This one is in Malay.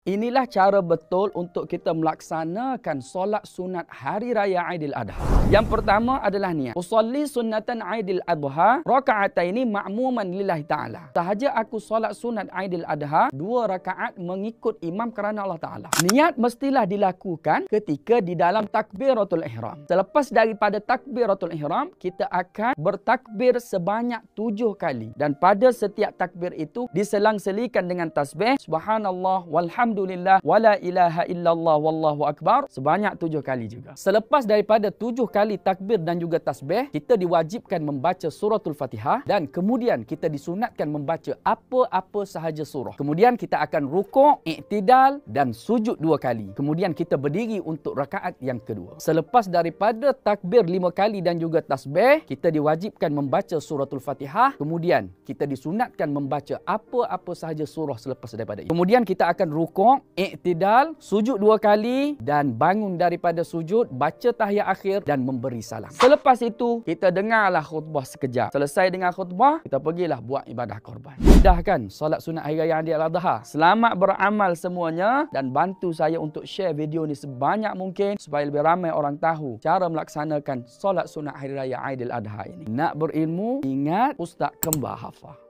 Inilah cara betul untuk kita melaksanakan solat sunat Hari Raya Aidil Adha. Yang pertama adalah niat. Usolli sunnatan Aidil Adha raka'ataini ma'muman lillahi ta'ala. Sahaja aku solat sunat Aidil Adha 2 rakaat mengikut imam kerana Allah Ta'ala. Niat mestilah dilakukan ketika di dalam takbiratul ihram. Selepas daripada takbiratul ihram, kita akan bertakbir sebanyak 7 kali. Dan pada setiap takbir itu diselang-selikan dengan tasbih subhanallah walhamdulillah wala ilaha illallah wallahu akbar sebanyak 7 kali juga. Selepas daripada 7 kali takbir dan juga tasbih, kita diwajibkan membaca suratul Fatihah dan kemudian kita disunatkan membaca apa-apa sahaja surah. Kemudian kita akan rukuk, i'tidal dan sujud 2 kali. Kemudian kita berdiri untuk rakaat yang kedua. Selepas daripada takbir 5 kali dan juga tasbih, kita diwajibkan membaca suratul Fatihah. Kemudian kita disunatkan membaca apa-apa sahaja surah selepas daripada itu. Kemudian kita akan rukuk, i'tidal, sujud 2 kali dan bangun daripada sujud, baca tahiyat akhir dan memberi salam. Selepas itu, kita dengarlah khutbah sekejap. Selesai dengan khutbah, kita pergilah buat ibadah korban. Mudahkan solat sunat Hari Raya Aidil Adha. Selamat beramal semuanya dan bantu saya untuk share video ni sebanyak mungkin supaya lebih ramai orang tahu cara melaksanakan solat sunat Hari Raya Aidil Adha ini. Nak berilmu, ingat Ustaz Kembar Hafal.